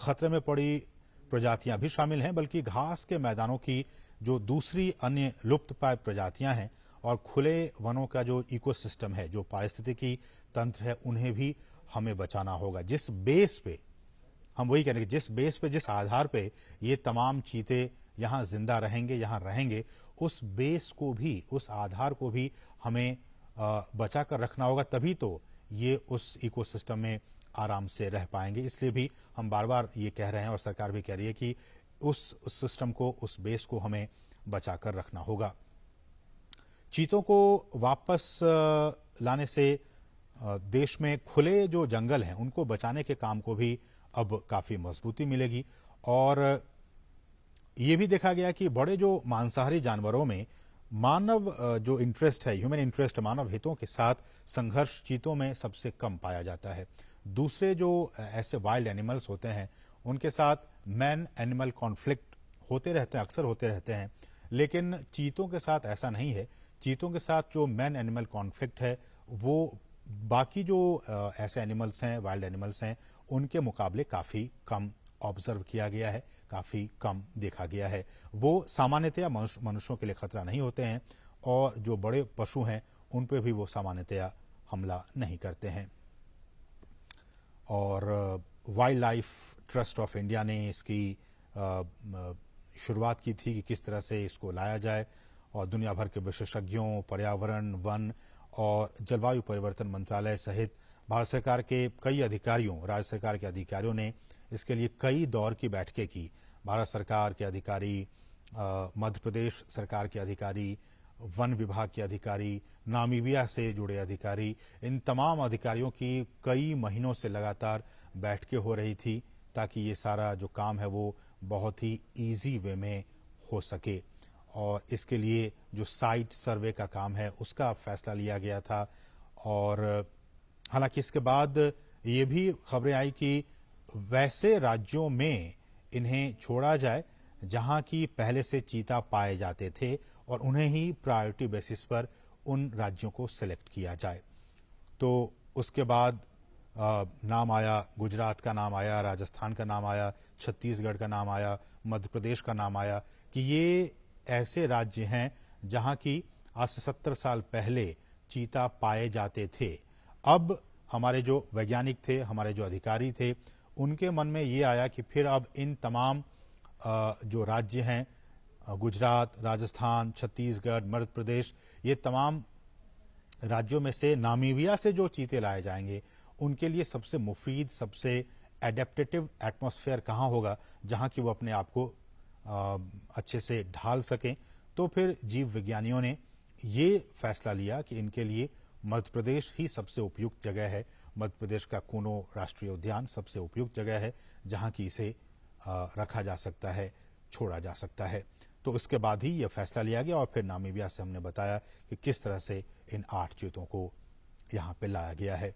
खतरे में पड़ी प्रजातियां भी शामिल हैं, बल्कि घास के मैदानों की जो दूसरी अन्य लुप्तप्राय प्रजातियां हैं और खुले वनों का जो इकोसिस्टम है, जो पारिस्थितिकी तंत्र है, उन्हें भी हमें बचाना होगा। जिस बेस पे हम वही कह रहे हैं कि जिस बेस पे, जिस आधार पे ये तमाम चीते यहाँ जिंदा रहेंगे, यहाँ रहेंगे, उस बेस को भी, उस आधार को भी हमें बचा कर रखना होगा। तभी तो ये उस इकोसिस्टम में आराम से रह पाएंगे। इसलिए भी हम बार बार ये कह रहे हैं और सरकार भी कह रही है कि उस सिस्टम को, उस बेस को हमें बचा कर रखना होगा। चीतों को वापस लाने से देश में खुले जो जंगल हैं उनको बचाने के काम को भी अब काफी मजबूती मिलेगी। और ये भी देखा गया कि बड़े जो मांसाहारी जानवरों में मानव जो इंटरेस्ट है, ह्यूमन इंटरेस्ट, मानव हितों के साथ संघर्ष चीतों में सबसे कम पाया जाता है। दूसरे जो ऐसे वाइल्ड एनिमल्स होते हैं उनके साथ मैन एनिमल कॉन्फ्लिक्ट होते रहते हैं, अक्सर होते रहते हैं, लेकिन चीतों के साथ ऐसा नहीं है। चीतों के साथ जो मैन एनिमल कॉन्फ्लिक्ट है वो बाकी जो ऐसे एनिमल्स हैं, वाइल्ड एनिमल्स हैं, उनके मुकाबले काफी कम ऑब्जर्व किया गया है, काफी कम देखा गया है। वो सामान्यतया मनुष्यों के लिए खतरा नहीं होते हैं और जो बड़े पशु हैं उन पे भी वो सामान्यतया हमला नहीं करते हैं। और wild life trust of India ने इसकी शुरुआत की थी कि किस तरह से इसको लाया जाए, और दुनिया भर के विशेषज्ञों, पर्यावरण, वन और जलवायु परिवर्तन मंत्रालय सहित भारत सरकार के कई अधिकारियों, राज्य सरकार के अधिकारियों ने इसके लिए कई दौर की बैठकें की। भारत सरकार के अधिकारी, मध्य प्रदेश सरकार के अधिकारी, वन विभाग के अधिकारी, नामीबिया से जुड़े अधिकारी, इन तमाम अधिकारियों की कई महीनों से लगातार बैठकें हो रही थी ताकि ये सारा जो काम है वो बहुत ही इजी वे में हो सके। और इसके लिए जो साइट सर्वे का काम है उसका फैसला लिया गया था। और हालांकि इसके बाद ये भी खबरें आई कि वैसे राज्यों में इन्हें छोड़ा जाए जहां की पहले से चीता पाए जाते थे और उन्हें ही प्रायोरिटी बेसिस पर उन राज्यों को सिलेक्ट किया जाए। तो उसके बाद नाम आया, गुजरात का नाम आया, राजस्थान का नाम आया, छत्तीसगढ़ का नाम आया, मध्य प्रदेश का नाम आया कि ये ऐसे राज्य हैं जहां की आज से 70 साल पहले चीता पाए जाते थे। अब हमारे जो वैज्ञानिक थे, हमारे जो अधिकारी थे, उनके मन में ये आया कि फिर अब इन तमाम जो राज्य हैं, गुजरात, राजस्थान, छत्तीसगढ़, मध्य प्रदेश, ये तमाम राज्यों में से नामीबिया से जो चीते लाए जाएंगे उनके लिए सबसे मुफीद, सबसे एडेप्टेटिव एटमॉस्फेयर कहाँ होगा जहां कि वो अपने आप को अच्छे से ढाल सकें। तो फिर जीव विज्ञानियों ने ये फैसला लिया कि इनके लिए मध्य प्रदेश ही सबसे उपयुक्त जगह है। मध्य प्रदेश का कूनो राष्ट्रीय उद्यान सबसे उपयुक्त जगह है जहां कि इसे रखा जा सकता है, छोड़ा जा सकता है। तो उसके बाद ही यह फैसला लिया गया और फिर नामीबिया से हमने बताया कि किस तरह से इन 8 चीतों को यहाँ पे लाया गया है।